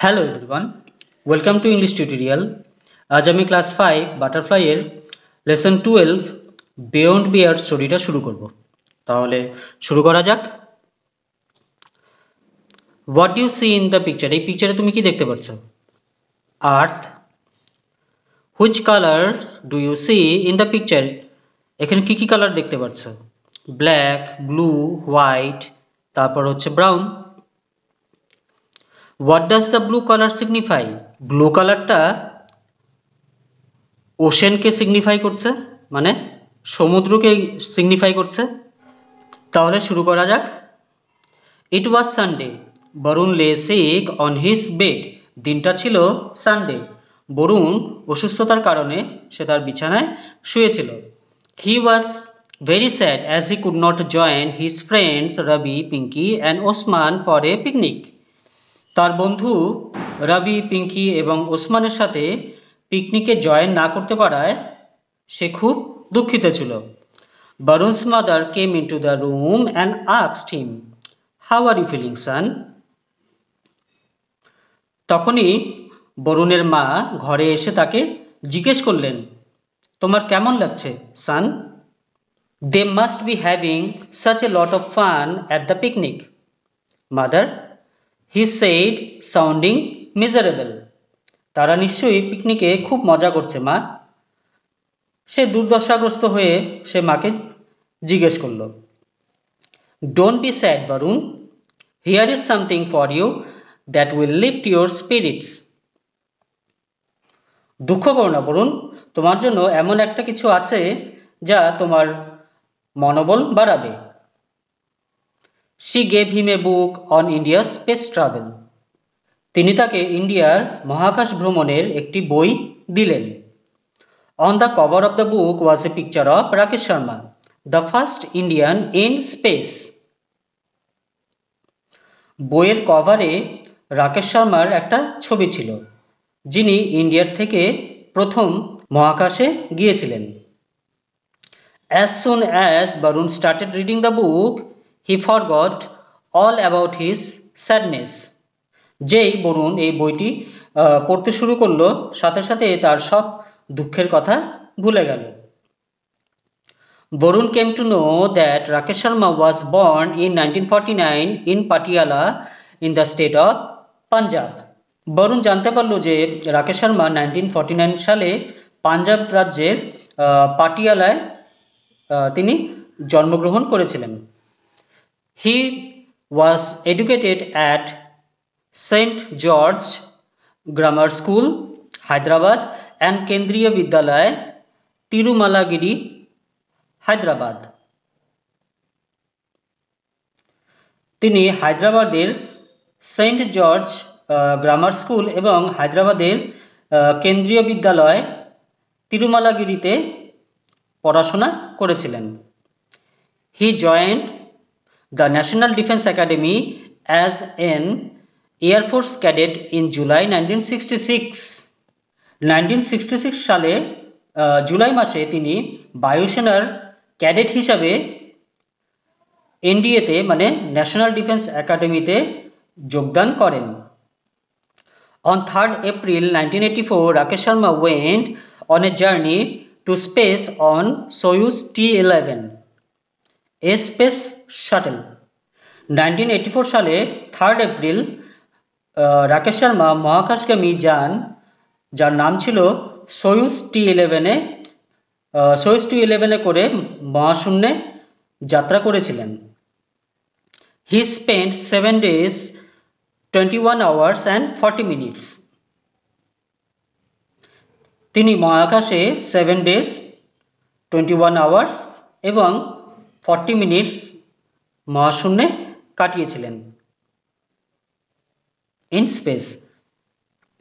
Hello everyone, welcome to English tutorial. আজ আমি class 5 বাটারফ্লাইয়ের লেসন 12 বিয়ন্ড বিয়ার্ড স্টোরিটা শুরু করব। তাহলে শুরু করা যাক। What do you see in the picture? এই পিকচারে তুমি কি দেখতে পাচ্ছ? Earth. Which colours do you see in the picture? এখানে কি কি কালার দেখতে পাচ্ছ? ব্ল্যাক, ব্লু, হোয়াইট, তারপর হচ্ছে brown. What does the blue colour signify? Blue কালারটা ওশেনকে সিগনিফাই করছে, মানে সমুদ্রকে সিগনিফাই করছে। তাহলে শুরু করা যাক। ইট ওয়াজ সানডে, বরুণ লে সিক অন হিজ বেড। দিনটা ছিল সানডে, বরুণ অসুস্থতার কারণে সে তার বিছানায় শুয়েছিল। He was very sad as he could not join his friends Ravi, Pinky and Osman for a picnic. তার বন্ধু রবি, পিঙ্কি এবং ওসমানের সাথে পিকনিকে জয়েন না করতে পারায় সে খুব দুঃখিত ছিল। Barun's mother came into the room and asked him, "How are you feeling, son?" তখনই বরুণের মা ঘরে এসে তাকে জিজ্ঞেস করলেন, তোমার কেমন লাগছে, সান? They must be having such a lot of fun at the picnic, mother, he said, sounding miserable. তারা নিশ্চয়ই পিকনিকে খুব মজা করছে, মা। সে দুর্দশাগ্রস্ত হয়ে সে মাকে জিজ্ঞেস করল। Don't be sad, Varun. Here is something for you that will lift your spirits. দুঃখ করো না বরুণ, তোমার জন্য এমন একটা কিছু আছে যা তোমার মনোবল বাড়াবে। She gave him a book on India's space travel. তিনি তাকে ইন্ডিয়ার মহাকাশ ভ্রমণের একটি বই দিলেন। On the cover of the book was a picture of Rakesh Sharma, the first Indian in space. বইয়ের কভারে রাকেশ শর্মার একটা ছবি ছিল, যিনি ইন্ডিয়ার থেকে প্রথম মহাকাশে গিয়েছিলেন। As soon as Barun started reading the book, he forgot all about his sadness. যেই বরুণ এই বইটি পড়তে শুরু করলো, সাথে সাথে তার সব দুঃখের কথা ভুলে গেল। Barun came to know that Rakesh Sharma was born in 1949 in Patiala in the state of Punjab. Varun জানতে পারলো যে রাকেশ শর্মা 1949 সালে পাঞ্জাব রাজ্যের পাটিয়ালায় তিনি জন্মগ্রহণ করেছিলেন। He was educated at St. George Grammar School, Hyderabad and Kendriya Vidyalaya, Tirumalagiri, Hyderabad. তিনি হায়দ্রাবাদের সেন্ট জর্জ গ্রামার স্কুল এবং হায়দ্রাবাদের কেন্দ্রীয় বিদ্যালয় তিরুমালাগিরিতে পড়াশোনা করেছিলেন। He joined the national defence academy as an air force cadet in July 1966। 1966 সালে জুলাই মাসে তিনি বায়ুসেনার ক্যাডেট হিসাবে এনডিএতে মানে ন্যাশনাল ডিফেন্স একাডেমিতে যোগদান করেন। On 3rd April 1984, Rakesh Sharma went on a journey to space on Soyuz T-11, a space shuttle. 1984 সালে 3rd এপ্রিল রাকেশ শর্মা মহাকাশগামী যান, যার নাম ছিল সোয়ুজ T-11 করে মহাশূন্যে যাত্রা করেছিলেন। He spent 7 days, 21 hours and 40 minutes. তিনি মহাকাশে 7 days, 21 hours এবং 40 minutes মহাশূন্যে কাটিয়েছিলেন। In space,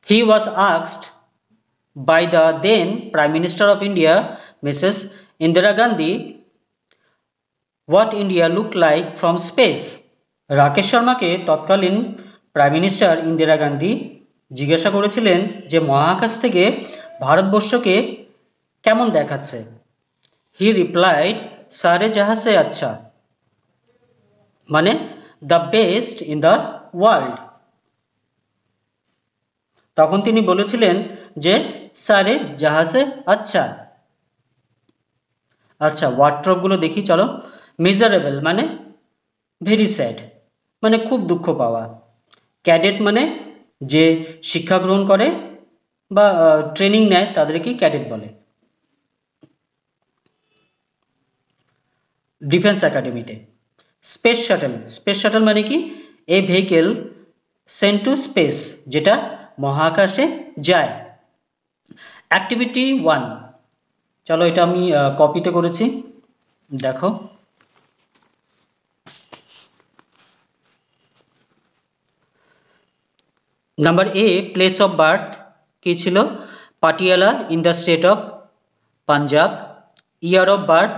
he was asked by the then Prime Minister of India, Mrs. Indira Gandhi, what India looked like from space. Rakesh শর্মাকে তৎকালীন prime minister Indira Gandhi জিজ্ঞাসা করেছিলেন যে মহাকাশ থেকে ভারতবর্ষকে কেমন দেখাচ্ছে। হি রিপ্লাইড, সারে জাহাঁ সে আচ্ছা, মানে the best in the world. তখন তিনি বলেছিলেন যে সারে জাহাজে আচ্ছা। আচ্ছা, ওয়ার্ড্রপগুলো দেখি চলো। মিজারেবল মানে ভেরি স্যাড, মানে খুব দুঃখ পাওয়া। ক্যাডেট মানে যে শিক্ষা গ্রহণ করে বা ট্রেনিং নেয় তাদেরকেই ক্যাডেট বলে। ডিফেন্স একাডেমিতে স্পেস শাটল, স্পেস শাটল মানে কি? এ ভেহিকেল সেন্ট টু স্পেস, যেটা মহাকাশে যায়। অ্যাক্টিভিটি 1, চলো এটা আমি কপিতে করেছি, দেখো। Number A, place of birth কি ছিল? Patiala in the state of Punjab. Year of birth,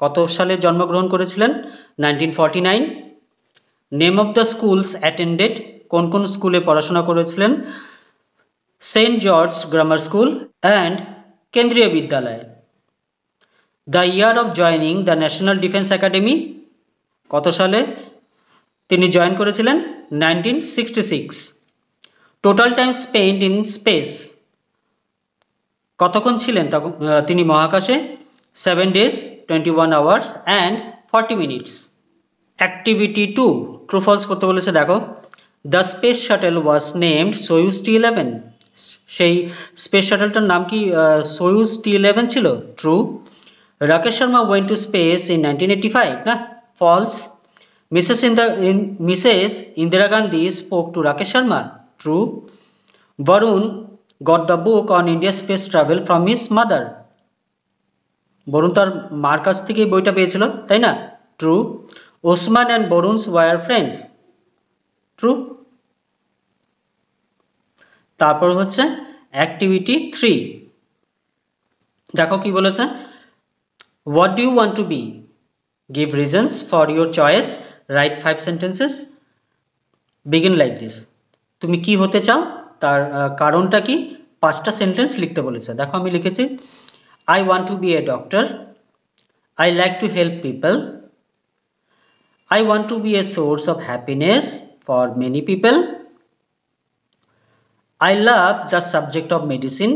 কত সালে জন্মগ্রহণ করেছিলেন? 1949। Name of the schools attended, কোন কোন স্কুলে পড়াশোনা করেছিলেন? Saint George grammar school and Kendriya Vidyalaya. The year of joining the national defence academy, কত সালে তিনি জয়েন করেছিলেন? 1966। Total time spend in space, কতক্ষণ ছিলেন তিনি মহাকাশে? 7 days 21 hours and 40 minutes। Activity 2, true false করতে বলেছে, দেখো। The space shuttle was named Soyuz T11, সেই স্পেস শাটলটার নাম কি সোয়ুজ T11 ছিল? True. Rakesh Sharma went to space in 1985, না? False. Mrs Indira Gandhi spoke to Rakesh Sharma, true. Varun got the book on India's space travel from his mother, Varun তার মার কাছ থেকে বইটা পেয়েছিল, তাই না? True. Osman and Varun's were friends, true. তারপর হচ্ছে অ্যাক্টিভিটি 3, দেখো কি বলেছে। What do you want to be, give reasons for your choice, write 5 sentences, begin like this. তুমি কি হতে চাও, তার কারণটা কি, 5টা সেন্টেন্স লিখতে বলেছে। দেখো আমি লিখেছি, I want to be a doctor, I like to help people, I want to be a source of happiness for many people, I love the subject of medicine,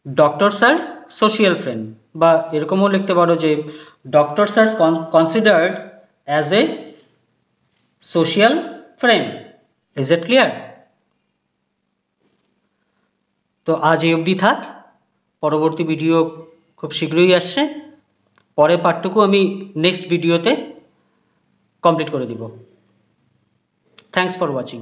doctors are social friend, বা এরকমও লিখতে পারো যে doctors are considered as a social friend। Is it clear? তো আজ এই অবধি থাক, পরবর্তী ভিডিও খুব শীঘ্রই আসছে। পরের পার্টটুকু আমি নেক্সট ভিডিওতে কমপ্লিট করে দিব। Thanks for watching.